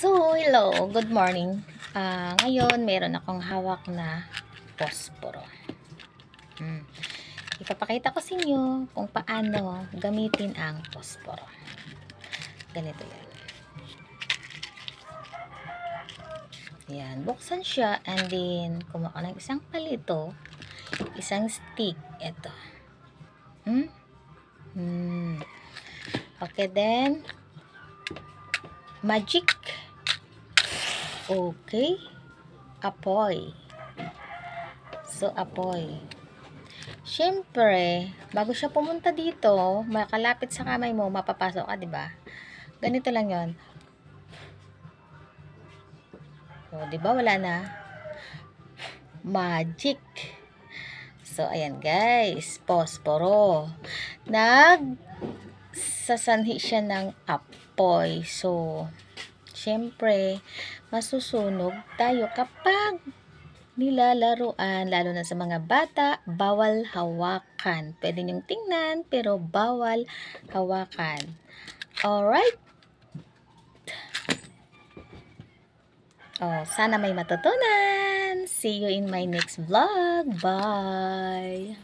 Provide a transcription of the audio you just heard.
Hello, good morning. Ngayon, meron akong hawak na posporo. Ipapakita ko sa inyo kung paano gamitin ang posporo. Ganito yan. Yan, buksan siya and then kumuha ng isang palito, isang stick, ito. Okay, then magic. Okay. Apoy. So, apoy. Siyempre, bago siya pumunta dito, makalapit sa kamay mo, mapapasok ka, diba? Ganito lang yon. O, diba? Wala na. Magic. So, ayan guys. Posporo. Nagsasanhi siya ng apoy. So, siyempre, masusunog tayo kapag nilalaruan, lalo na sa mga bata, bawal hawakan. Pwede niyong tingnan, pero bawal hawakan. Alright? Sana may matutunan. See you in my next vlog. Bye!